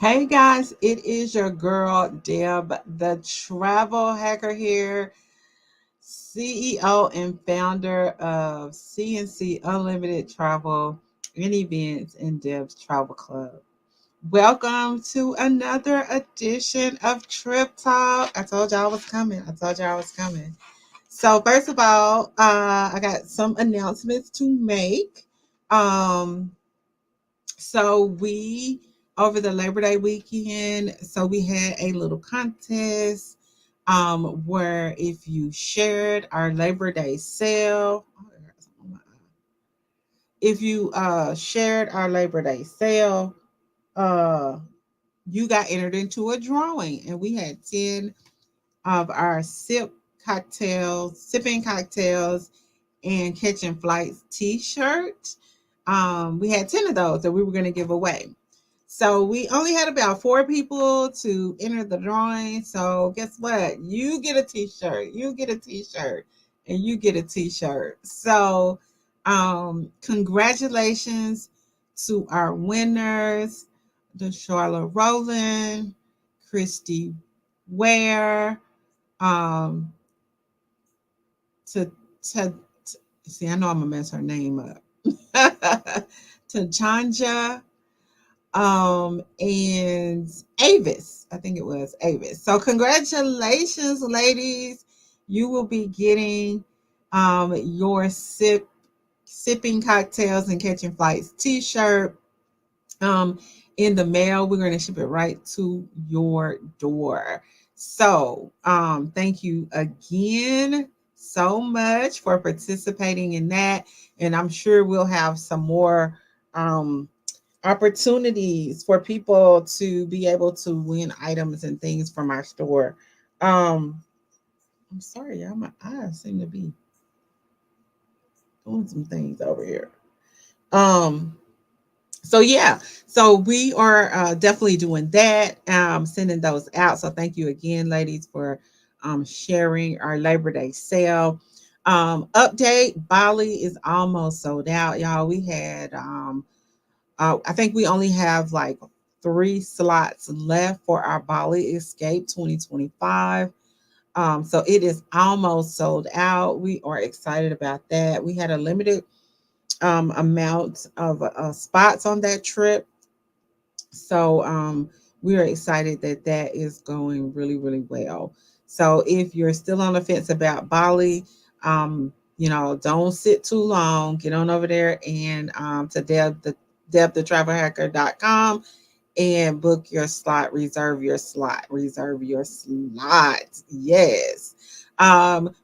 Hey guys, it is your girl Deb, the travel hacker here, CEO and founder of CNC Unlimited Travel and Events in Deb's Travel Club. Welcome to another edition of Trip Talk. I told y'all I was coming. So first of all, I got some announcements to make. Um, so we over the Labor Day weekend, so we had a little contest where if you shared our Labor Day sale, if you shared our Labor Day sale, uh you got entered into a drawing, and we had 10 of our sipping cocktails and catching flights t-shirt. We had 10 of those that we were going to give away. So we only had about 4 people to enter the drawing. So guess what? You get a t-shirt, and you get a t-shirt. So congratulations to our winners, the Charlotte Rowland, Christy Ware, um, to, to see, I know I'm gonna mess her name up. To Chanja, and Avis. I think it was Avis. So congratulations, ladies. You will be getting your sipping cocktails and catching flights t-shirt um in the mail. We're going to ship it right to your door. So thank you again so much for participating in that, and I'm sure we'll have some more um opportunities for people to be able to win items and things from our store. I'm sorry, y'all, my eyes seem to be doing some things over here. um so yeah, so we are definitely doing that, sending those out. So thank you again, ladies, for sharing our Labor Day sale. Update: Bali is almost sold out, y'all. We had I think we only have like 3 slots left for our Bali Escape 2025. So it is almost sold out. We are excited about that. We had a limited amount of spots on that trip. So we are excited that that is going really, really well. So if you're still on the fence about Bali, don't sit too long. Get on over there and to debthetravelhacker.com and book your slot, reserve your slot. Yes.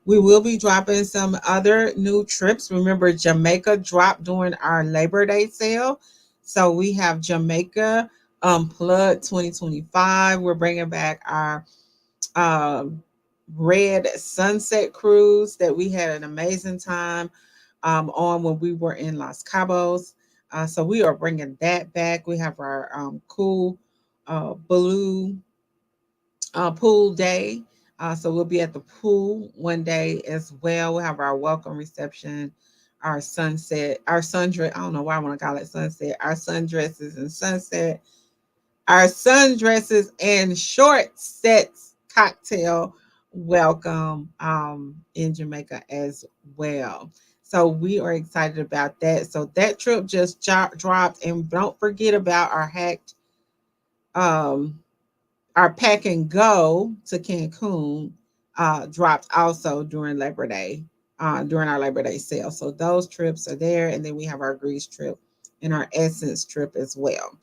We will be dropping some other new trips. Remember, Jamaica dropped during our Labor Day sale. So we have Jamaica Unplugged 2025. We're bringing back our um, Red Sunset Cruise that we had an amazing time on when we were in Los Cabos. So we are bringing that back. We have our cool blue pool day. So we'll be at the pool one day as well. We'll have our welcome reception, our sunset, our sundress. I don't know why I want to call it sunset. Our sundresses and sunset, our sundresses and short sets cocktail welcome in Jamaica as well. So we are excited about that. So that trip just dropped, and don't forget about um our pack and go to Cancun dropped also during Labor Day, during our Labor Day sale. So those trips are there, and then we have our Greece trip and our Essence trip as well.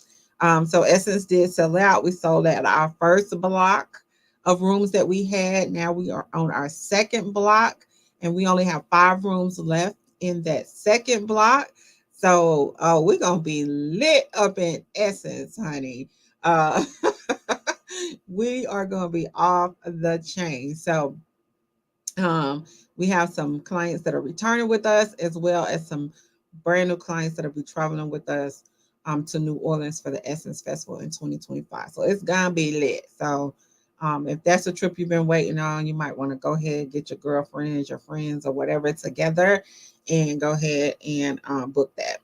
So Essence did sell out. We sold out our first block of rooms that we had. Now we are on our second block, and we only have 5 rooms left in that second block. So we're gonna be lit up in Essence, honey. Uh, we are going to be off the chain. So um, we have some clients that are returning with us, as well as some brand new clients that will be traveling with us to New Orleans for the Essence Festival in 2025. So it's going to be lit. So if that's a trip you've been waiting on, you might want to go ahead, get your girlfriends, your friends, or whatever together, and go ahead and book that.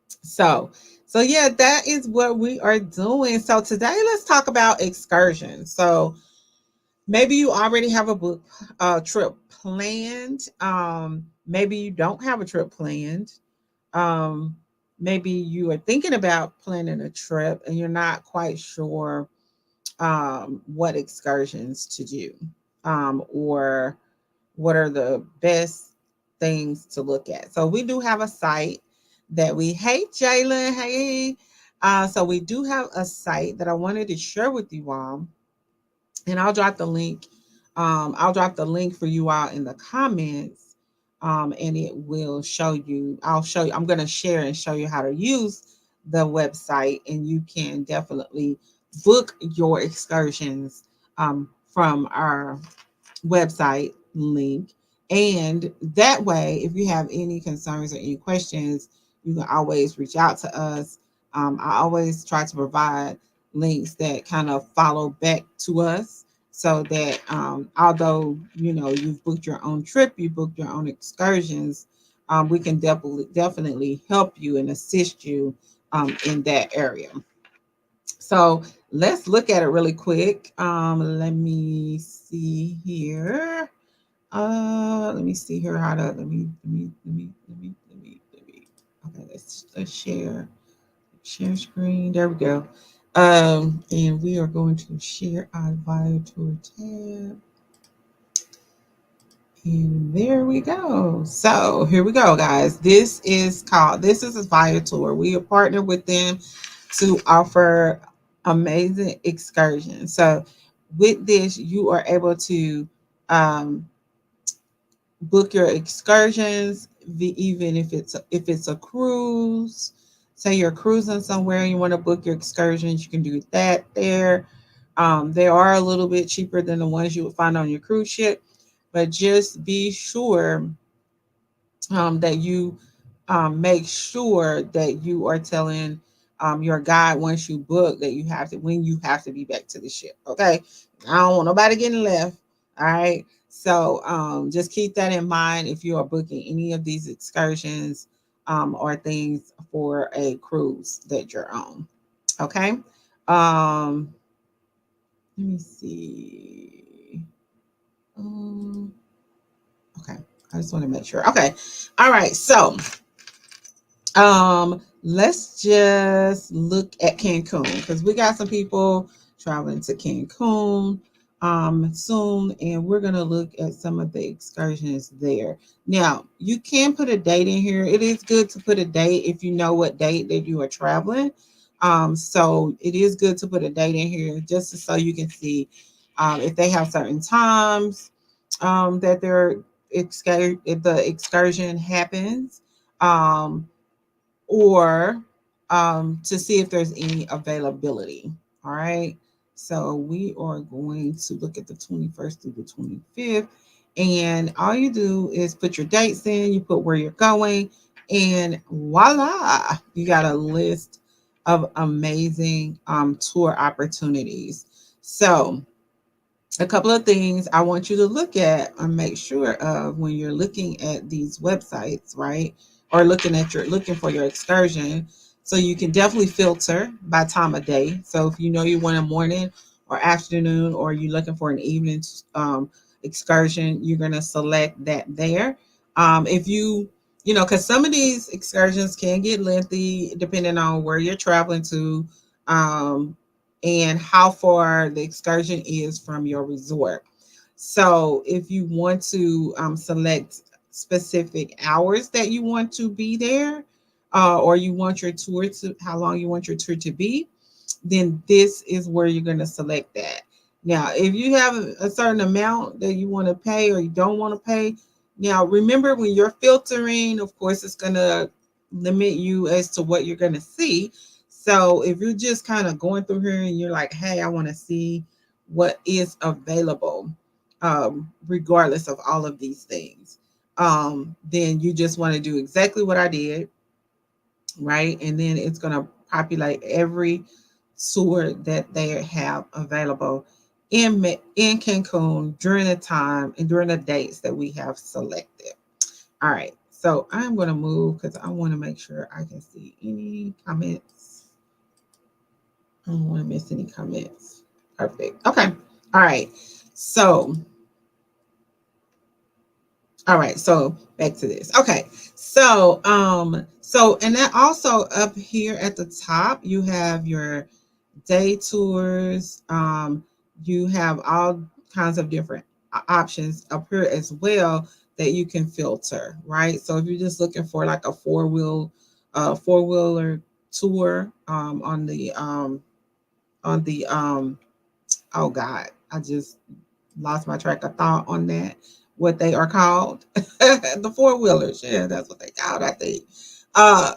So, so yeah, that is what we are doing. So today, let's talk about excursions. So maybe you already have a book trip planned. Maybe you don't have a trip planned. Um, Maybe you are thinking about planning a trip and you're not quite sure what excursions to do, or what are the best things to look at. So we do have a site that we, hey Jalen, hey. So we do have a site that I wanted to share with you all, and I'll drop the link. I'll drop the link for you all in the comments, and it will show you. I'll show you. I'm going to share and show you how to use the website, and you can definitely book your excursions from our website link. And that way, if you have any concerns or any questions, you can always reach out to us. I always try to provide links that kind of follow back to us, so that although you've booked your own trip, you booked your own excursions, we can definitely help you and assist you in that area. So let's look at it really quick. Let me see here. Let me see here how to let me. Okay, let's share screen. There we go. And we are going to share our Viator tab. And there we go. So here we go, guys. This is a Viator. We are partnered with them to offer amazing excursions. So with this, you are able to um, book your excursions, even if it's a cruise. Say you're cruising somewhere and you want to book your excursions, you can do that there. They are a little bit cheaper than the ones you would find on your cruise ship, but just be sure that you make sure that you are telling your guide once you book that you have to be back to the ship. Okay, I don't want nobody getting left. All right, so just keep that in mind if you are booking any of these excursions or things for a cruise that you're on. Okay, let me see. Um, okay, I just want to make sure. Okay, all right, so let's just look at Cancun because we got some people traveling to Cancun soon, and we're gonna look at some of the excursions there. Now, you can put a date in here. It is good to put a date if you know what date that you are traveling. So it is good to put a date in here just so you can see if they have certain times that the excursion happens. Or to see if there's any availability. All right. So we are going to look at the 21st through the 25th. And all you do is put your dates in, you put where you're going, and voila, you got a list of amazing tour opportunities. So, a couple of things I want you to look at and make sure of when you're looking at these websites, right? Or looking for your excursion. So you can definitely filter by time of day. So if you know you want a morning or afternoon, or you're looking for an evening excursion, you're gonna select that there. If because some of these excursions can get lengthy depending on where you're traveling to. Um, and how far the excursion is from your resort. So, if you want to select specific hours that you want to be there, or you want your tour to how long you want your tour to be, then this is where you're going to select that. Now, if you have a certain amount that you want to pay or you don't want to pay, now remember when you're filtering, of course, it's going to limit you as to what you're going to see. So if you're just kind of going through here and you're like, hey, I want to see what is available, regardless of all of these things, then you just want to do exactly what I did, right? And then it's going to populate every tour that they have available in Cancun during the time and during the dates that we have selected. All right. So I'm going to move because I want to make sure I can see any comments. I don't want to miss any comments. Perfect. Okay. All right. So, all right. So back to this. Okay. So, and then also up here at the top, you have your day tours. You have all kinds of different options up here as well that you can filter, right? So if you're just looking for like a four wheeler tour on the oh God, I just lost my track of thought on that. What they are called, the four wheelers. Yeah, that's what they called, I think. Uh,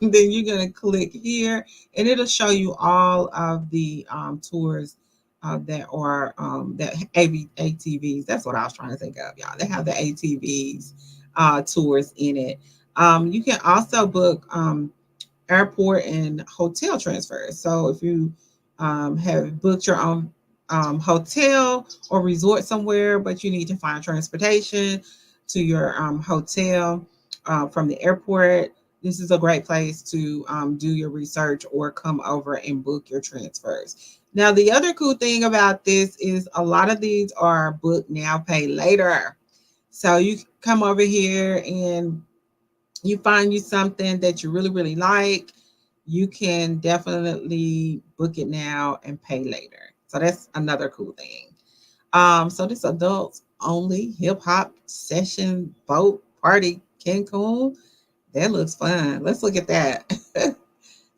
then you're gonna click here, and it'll show you all of the tours that are that ATVs. That's what I was trying to think of, y'all. They have the ATVs tours in it. You can also book airport and hotel transfers. So if you have booked your own hotel or resort somewhere, but you need to find transportation to your hotel from the airport, this is a great place to do your research or come over and book your transfers. Now, the other cool thing about this is a lot of these are book now, pay later. So you come over here and you find you something that you really, really like, you can definitely book it now and pay later. So that's another cool thing. So this adults only hip hop session boat party Cancun. That looks fun. Let's look at that.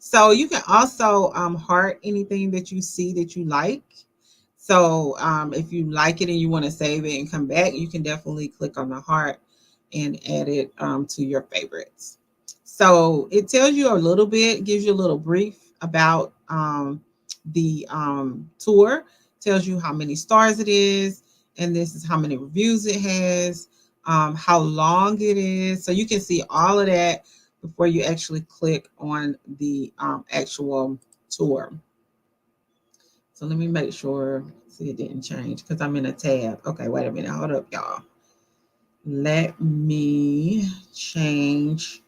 So you can also heart anything that you see that you like. So if you like it and you want to save it and come back, you can definitely click on the heart and add it to your favorites. So it tells you a little bit, gives you a little brief about the tour, tells you how many stars it is, and this is how many reviews it has, how long it is. So you can see all of that before you actually click on the actual tour. So let me make sure, see it didn't change because I'm in a tab. Okay, wait a minute, hold up, y'all. Let me change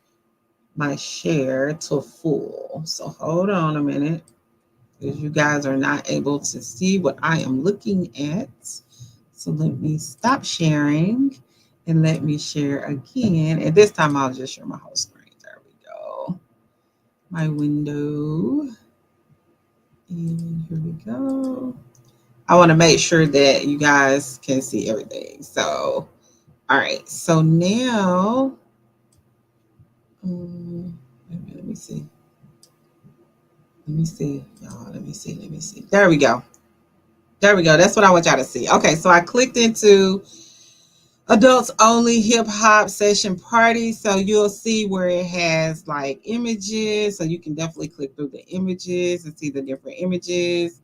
my share to full. So hold on a minute because you guys are not able to see what I am looking at. So let me stop sharing and let me share again. And this time I'll just share my whole screen. There we go. My window. And here we go. I want to make sure that you guys can see everything. So, all right. So now, let me see. Let me see, y'all. Let me see. Let me see. There we go. There we go. That's what I want y'all to see. Okay, so I clicked into adults only hip hop session party. So you'll see where it has like images. So you can definitely click through the images and see the different images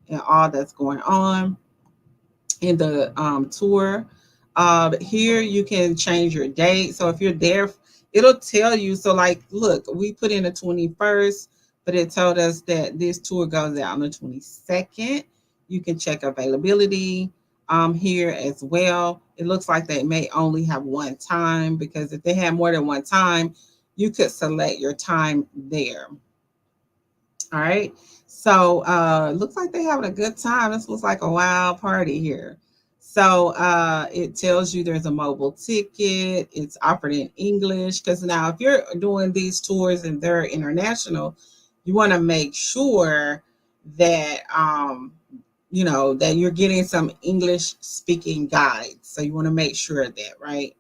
and all that's going on in the tour. Here you can change your date. So if you're there, it'll tell you. So like, look, we put in the 21st, but it told us that this tour goes out on the 22nd. You can check availability here as well. It looks like they may only have one time because if they had more than one time, you could select your time there. All right. So looks like they're having a good time. This looks like a wild party here. So it tells you there's a mobile ticket. It's offered in English. Because now if you're doing these tours and they're international, you want to make sure that you know that you're getting some English speaking guides. So you want to make sure of that, right?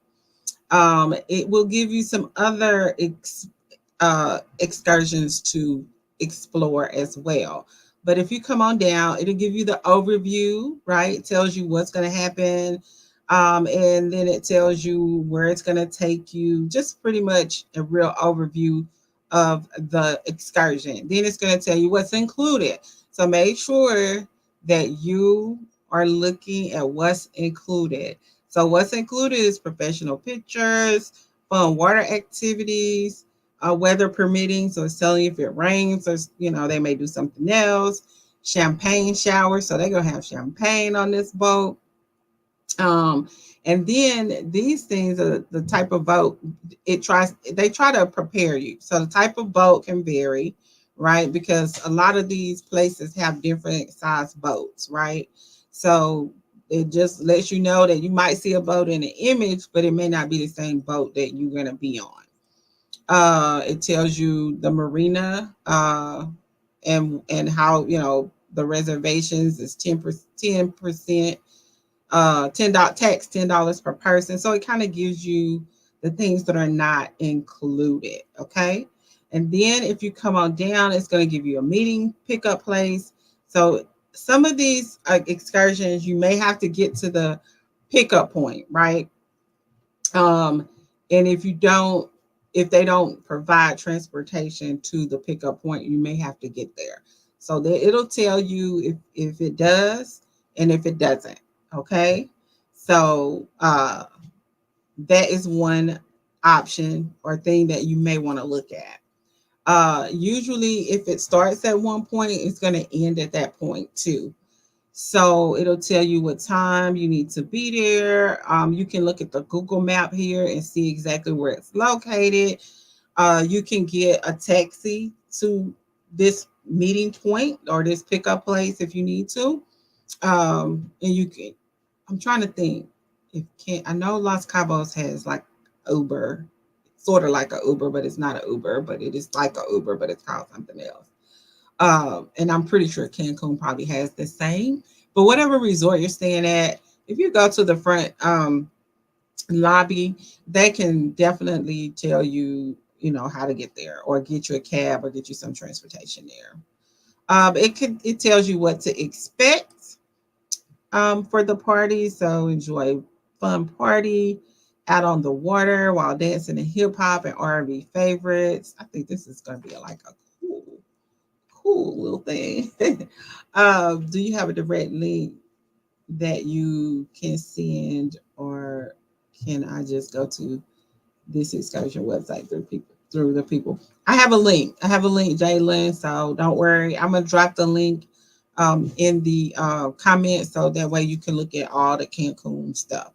It will give you some other excursions to explore as well. But if you come on down, it'll give you the overview, right? It tells you what's going to happen. And then it tells you where it's going to take you, just pretty much a real overview of the excursion. Then it's going to tell you what's included. So make sure that you are looking at what's included. So what's included is professional pictures, fun water activities, weather permitting. So it's telling you if it rains or, you know, they may do something else. Champagne shower. So they're going to have champagne on this boat. Um, and then these things are the type of boat they try to prepare you. So the type of boat can vary, right? Because a lot of these places have different size boats, right? So it just lets you know that you might see a boat in an image, but it may not be the same boat that you're gonna be on. It tells you the marina, and how, the reservations is 10%, $10 tax, $10 per person. So it kind of gives you the things that are not included. Okay. And then if you come on down, it's going to give you a meeting pickup place. So some of these excursions, you may have to get to the pickup point, right? Um, and if they don't provide transportation to the pickup point, you may have to get there. So that it'll tell you if it does and if it doesn't. Okay. So that is one option or thing that you may want to look at. Usually if it starts at one point, it's going to end at that point too. So it'll tell you what time you need to be there. You can look at the Google map here and see exactly where it's located. You can get a taxi to this meeting point or this pickup place if you need to. And you can, I'm trying to think if can I know Los Cabos has like Uber, sort of like a Uber, but it's not a Uber, but it is like a Uber, but it's called something else. And I'm pretty sure Cancun probably has the same. But whatever resort you're staying at, if you go to the front lobby, they can definitely tell you, how to get there, or get you a cab, or get you some transportation there. It tells you what to expect for the party. So enjoy fun party out on the water while dancing to hip hop and R&B favorites. I think this is going to be like a cool little thing. Do you have a direct link that you can send, or can I just go to this excursion website through the people? I have a link. Jalen. So don't worry. I'm gonna drop the link in the comments so that way you can look at all the Cancun stuff.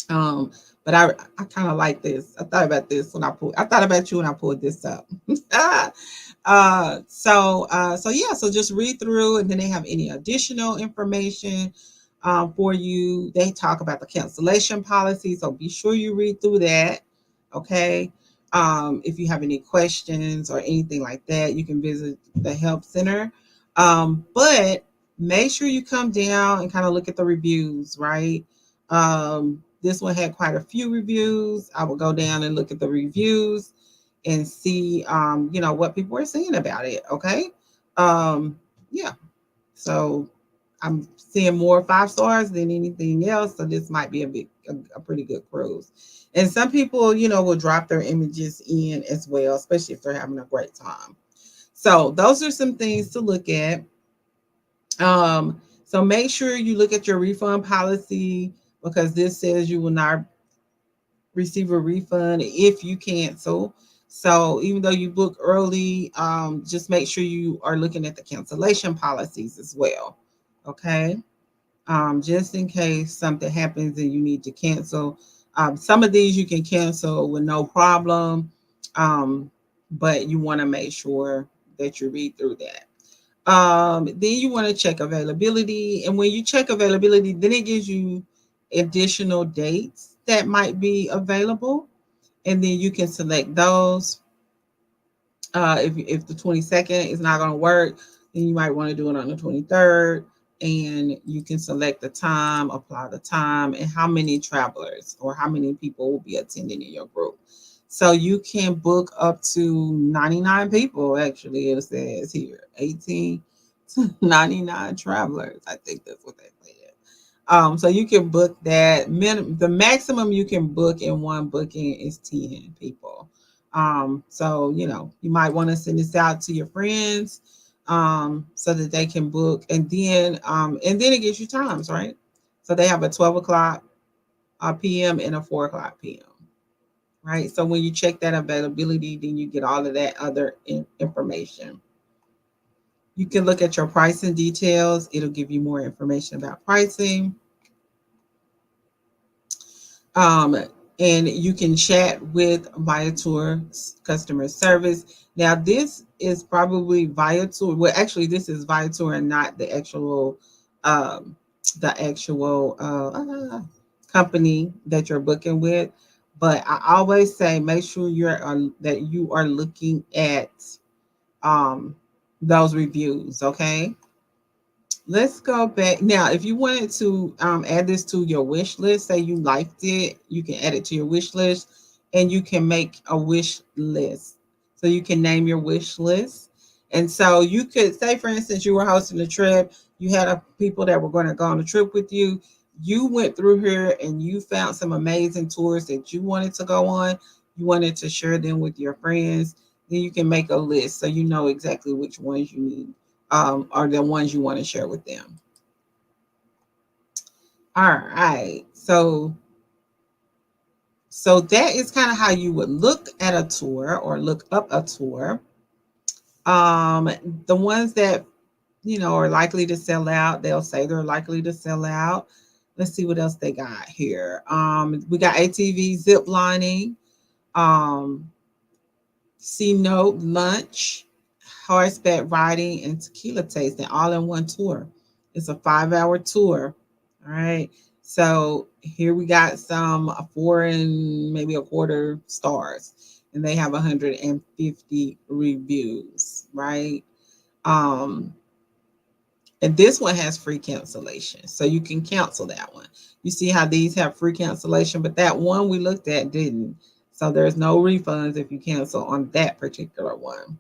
Um, but I kind of like this. I thought about this when I thought about you when I pulled this up. So yeah, so just read through, and then they have any additional information for you. They talk about the cancellation policy, so be sure you read through that. Okay. If you have any questions or anything like that, you can visit the help center. But make sure you come down and kind of look at the reviews, right? This one had quite a few reviews. I will go down and look at the reviews and see, what people are saying about it. Okay. Yeah. So I'm seeing more 5 stars than anything else. So this might be a pretty good cruise. And some people, will drop their images in as well, especially if they're having a great time. So those are some things to look at. So make sure you look at your refund policy, because this says you will not receive a refund if you cancel. So even though you book early, just make sure you are looking at the cancellation policies as well. Okay. Just in case something happens and you need to cancel. Some of these you can cancel with no problem, but you want to make sure that you read through that. Then you want to check availability. And when you check availability, then it gives you additional dates that might be available. And then you can select those. If the 22nd is not going to work, then you might want to do it on the 23rd. And you can select the time, apply the time, and how many travelers or how many people will be attending in your group. So you can book up to 99 people, actually, it says here 18 to 99 travelers. I think that's what they said. So you can book that. The maximum you can book in one booking is 10 people. So you might want to send this out to your friends, so that they can book, and then it gives you times, right? So they have a 12 o'clock p.m. and a 4 o'clock p.m. Right. So when you check that availability, then you get all of that other information. You can look at your pricing details. It'll give you more information about pricing. Um, and you can chat with Viator customer service. Now, this is probably Viator. Well, actually, this is Viator and not um, the actual company that you're booking with. But I always say make sure that you are looking at um, those reviews. Okay, let's go back now. If you wanted to add this to your wish list, say you liked it, you can add it to your wish list, and you can make a wish list. So you can name your wish list, and so you could say, for instance, you were hosting a trip, you had people that were going to go on a trip with you. You went through here and you found some amazing tours that you wanted to go on. You wanted to share them with your friends. Then you can make a list so you know exactly which ones you need are the ones you want to share with them. All right. So that is kind of how you would look at a tour or look up a tour. Um, the ones that are likely to sell out, they'll say they're likely to sell out. Let's see what else they got here. We got ATV zip lining, um, C note lunch, horseback riding, and tequila tasting all in one tour. It's a 5 hour tour. All right. So here we got some 4 and maybe 1/4 stars, and they have 150 reviews, right? Um, and this one has free cancellation. So you can cancel that one. You see how these have free cancellation, but that one we looked at didn't. So there's no refunds if you cancel on that particular one.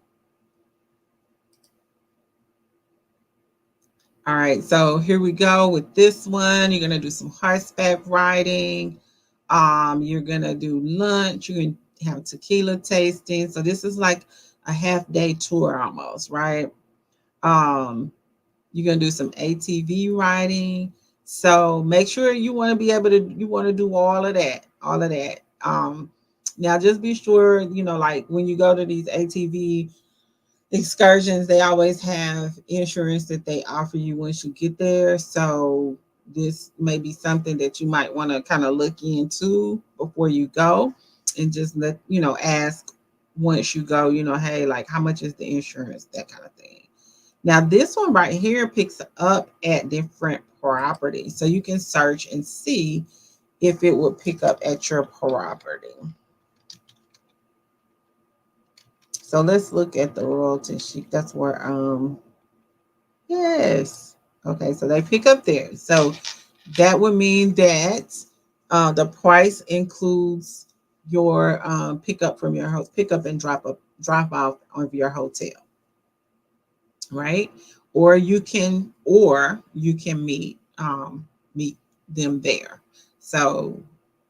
All right, so here we go with this one. You're gonna do some horseback riding. You're gonna do lunch. You're gonna have tequila tasting. So this is like a half day tour almost, right? Um, you're gonna do some ATV riding. So make sure you want to do all of that, all of that. Now just be sure, like when you go to these ATV excursions, they always have insurance that they offer you once you get there. So this may be something that you might want to kind of look into before you go, and just ask once you go, hey, like how much is the insurance, that kind of thing. Now this one right here picks up at different properties, so you can search and see if it would pick up at your property. So let's look at the royalty sheet. That's where yes. Okay, so they pick up there. So that would mean that the price includes your pickup from your house, pickup and drop off of your hotel, right? Or you can meet them there. So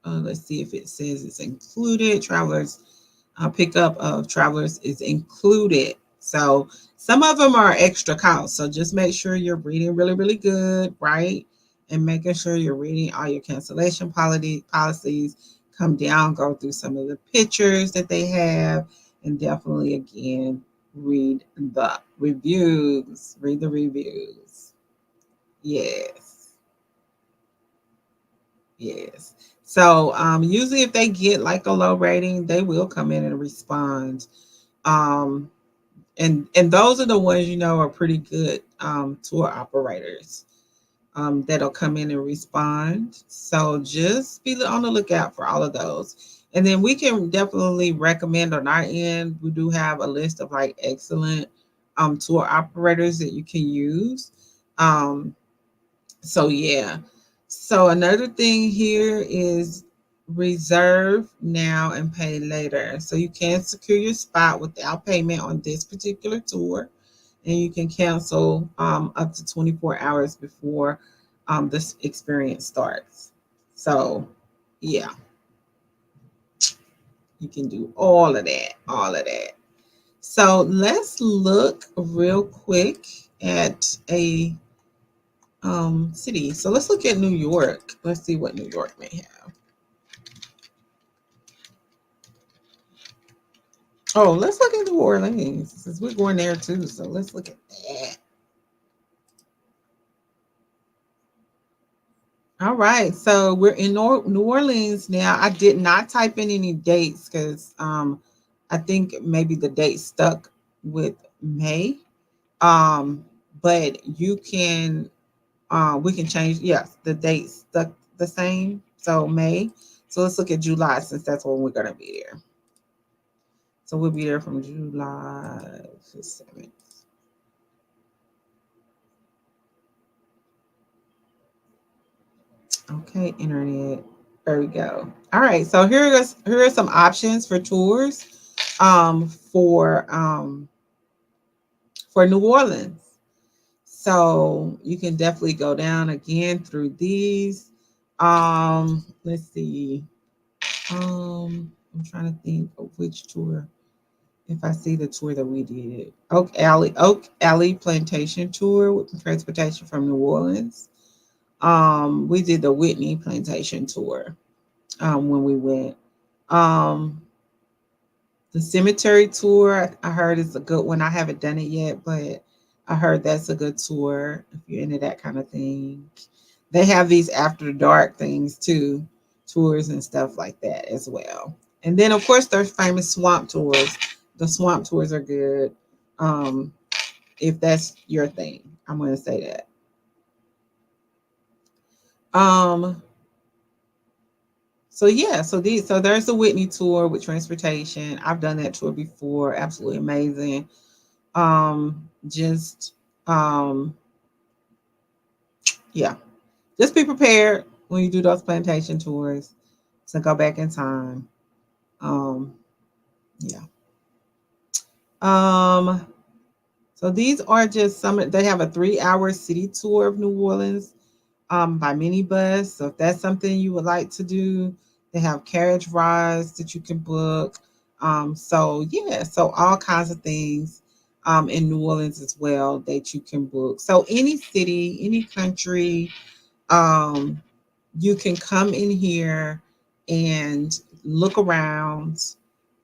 let's see if it says it's included. Travelers pickup of travelers is included. So some of them are extra cost. So just make sure you're reading really, really good, right? And making sure you're reading all your cancellation policies. Come down, go through some of the pictures that they have, and definitely again read the reviews. Read the reviews. Yes. Yes. So usually if they get like a low rating, they will come in and respond. Um, and those are the ones are pretty good tour operators that'll come in and respond. So just be on the lookout for all of those. And then we can definitely recommend on our end. We do have a list of like excellent tour operators that you can use. Um, so yeah. So another thing here is reserve now and pay later. So you can secure your spot without payment on this particular tour, and you can cancel up to 24 hours before this experience starts. So yeah, you can do all of that, all of that. So let's look real quick at a city. So let's look at New York. Let's see what New York may have. Oh, let's look at New Orleans since we're going there too. So let's look at that. All right. So we're in New Orleans now. I did not type in any dates because I think maybe the date stuck with May. Um, but you can we can change, yes, the date stuck the same. So May. So let's look at July since that's when we're gonna be there. So we'll be there from July to 7th. Okay, internet. There we go. All right. So here are some options for tours um for um for New Orleans. So you can definitely go down again through these. Let's see. I'm trying to think of which tour. If I see the tour that we did, Oak Alley Plantation Tour with transportation from New Orleans. We did the Whitney Plantation Tour when we went. Um, the cemetery tour, I heard is a good one. I haven't done it yet, but I heard that's a good tour if you're into that kind of thing. They have these after dark things too, tours and stuff like that as well. And then of course there's famous swamp tours. The swamp tours are good. Um, if that's your thing, I'm gonna say that. Um, so yeah, so there's the Whitney tour with transportation. I've done that tour before, absolutely amazing. Just um yeah, just be prepared when you do those plantation tours to go back in time. Um, yeah. Um, so these are just some. They have a 3-hour city tour of New Orleans by minibus. So if that's something you would like to do, they have carriage rides that you can book. So yeah, so all kinds of things in New Orleans as well that you can book. So any city, any country, um, you can come in here and look around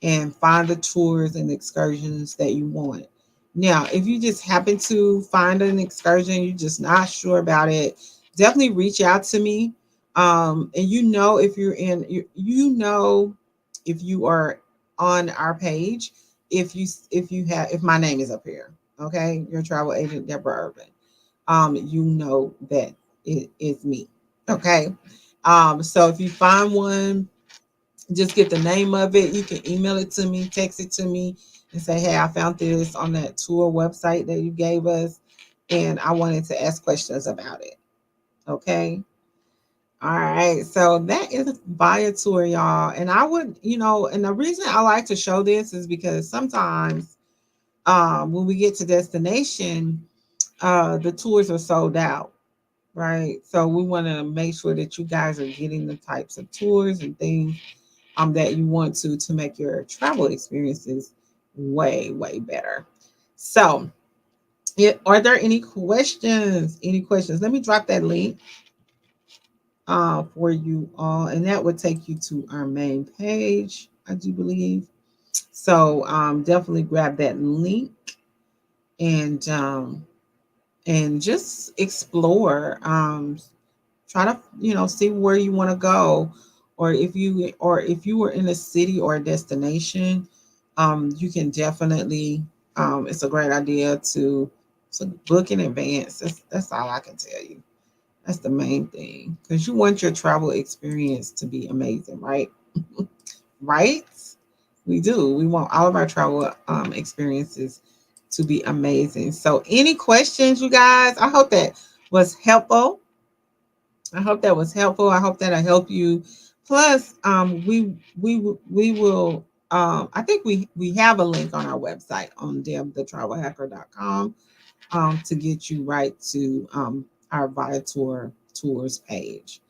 and find the tours and excursions that you want. Now, if you just happen to find an excursion, you're just not sure about it, definitely reach out to me. And if you're in, if you are on our page, if my name is up here, okay, your travel agent Deborah Urban, you know that it is me. Okay. So if you find one, just get the name of it. You can email it to me, text it to me, and say, hey, I found this on that tour website that you gave us, and I wanted to ask questions about it. Okay. All right. So that is via tour, y'all. And I would, and the reason I like to show this is because sometimes when we get to destination, the tours are sold out, right? So we want to make sure that you guys are getting the types of tours and things that you want to make your travel experiences way better. So, are there any questions? Any questions? Let me drop that link for you all, and that would take you to our main page, I do believe. So, definitely grab that link and just explore. Try to see where you want to go, or if you were in a city or a destination, you can definitely it's a great idea to book in advance. That's all I can tell you. That's the main thing, because you want your travel experience to be amazing, right? Right, we do. We want all of our travel experiences to be amazing. So any questions, you guys? I hope that was helpful. I hope that'll help you. Plus, we will. I think we have a link on our website on debthetravelhacker.com to get you right to our Viator tours page.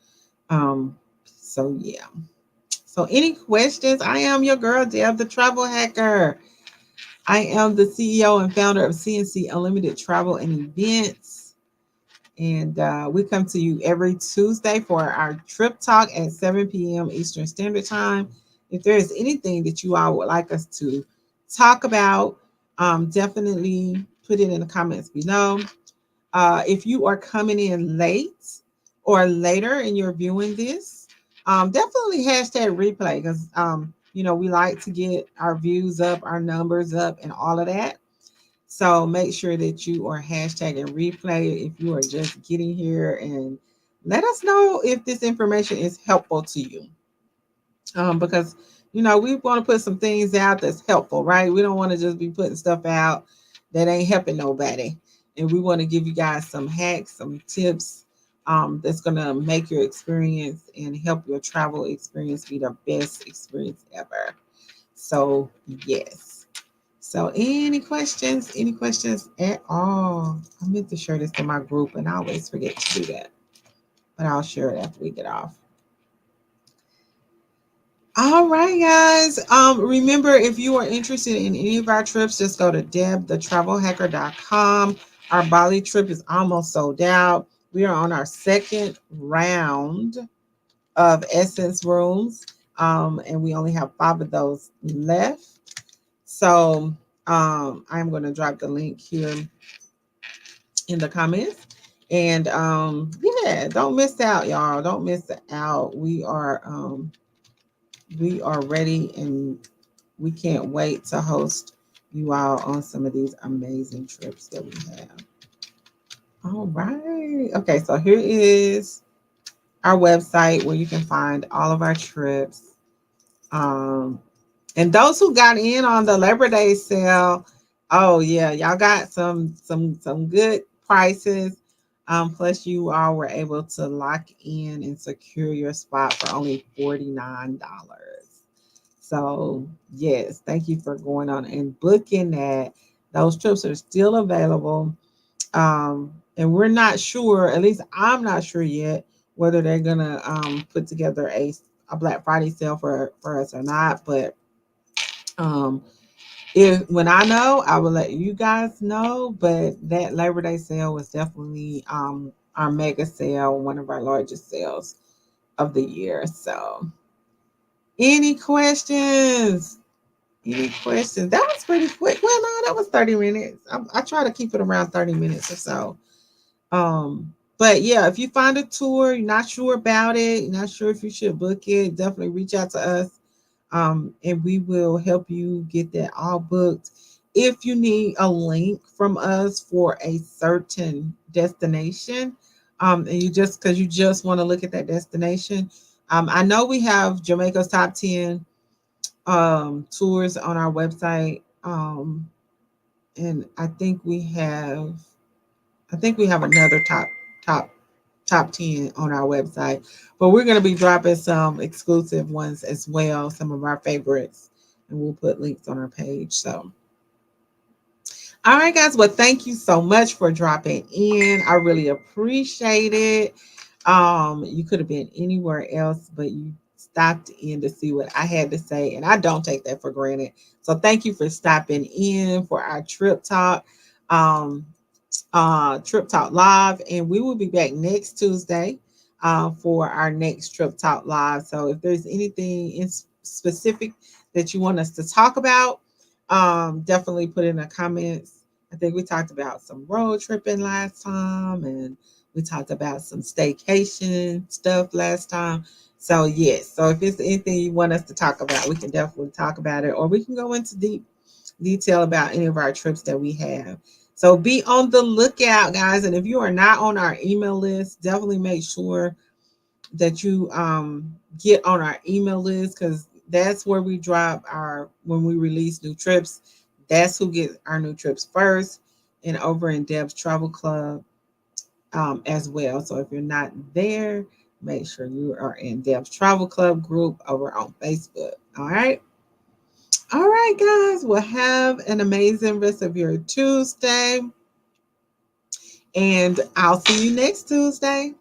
Um, so yeah. So any questions? I am your girl Deb the Travel Hacker. I am the CEO and founder of CNC Unlimited Travel and Events. And we come to you every Tuesday for our trip talk at 7 p.m. Eastern Standard Time. If there is anything that you all would like us to talk about, definitely put it in the comments below. If you are coming in late or later and you're viewing this, definitely hashtag replay because we like to get our views up, our numbers up, and all of that. So make sure that you are hashtagging replay if you are just getting here, and let us know if this information is helpful to you. Because we want to put some things out that's helpful, right? We don't want to just be putting stuff out that ain't helping nobody, and we want to give you guys some hacks, some tips, that's gonna make your experience and help your travel experience be the best experience ever. So yes. So any questions? Any questions at all? I meant to share this to my group, and I always forget to do that, but I'll share it after we get off. All right, guys. Remember, if you are interested in any of our trips, just go to debthetravelhacker.com. Our Bali trip is almost sold out. We are on our second round of Essence rooms, and we only have 5 of those left. So I'm going to drop the link here in the comments. And yeah, don't miss out, y'all. Don't miss out. We are ready, and we can't wait to host you all on some of these amazing trips that we have. All right. Okay, so here is our website where you can find all of our trips. Um, and those who got in on the Labor Day sale, oh yeah, y'all got some good prices. Plus you all were able to lock in and secure your spot for only $49. So yes, thank you for going on and booking that. Those trips are still available. And we're not sure, at least I'm not sure yet, whether they're gonna put together a Black Friday sale for us or not. But um if when I know, I will let you guys know. But that Labor Day sale was definitely our mega sale, one of our largest sales of the year. So any questions? Any questions? That was pretty quick. Well, no, that was 30 minutes. I try to keep it around 30 minutes or so. But yeah, if you find a tour, you're not sure about it, you're not sure if you should book it, definitely reach out to us. And we will help you get that all booked. If you need a link from us for a certain destination, and you just want to look at that destination, I know we have Jamaica's top 10 tours on our website. And I think we have another top top 10 on our website, but we're going to be dropping some exclusive ones as well, some of our favorites, and we'll put links on our page. So all right, guys. Well, thank you so much for dropping in. I really appreciate it. You could have been anywhere else, but you stopped in to see what I had to say, and I don't take that for granted. So thank you for stopping in for our trip talk. Um, Trip Talk Live, and we will be back next Tuesday for our next Trip Talk Live. So if there's anything in specific that you want us to talk about, definitely put in the comments. I think we talked about some road tripping last time, and we talked about some staycation stuff last time. So yes, so if it's anything you want us to talk about, we can definitely talk about it, or we can go into deep detail about any of our trips that we have. So be on the lookout, guys. And if you are not on our email list, definitely make sure that you get on our email list, because that's where we drop when we release new trips. That's who gets our new trips first, and over in Deb's Travel Club as well. So if you're not there, make sure you are in Deb's Travel Club group over on Facebook. All right. All right, guys. Well, have an amazing rest of your Tuesday. And I'll see you next Tuesday.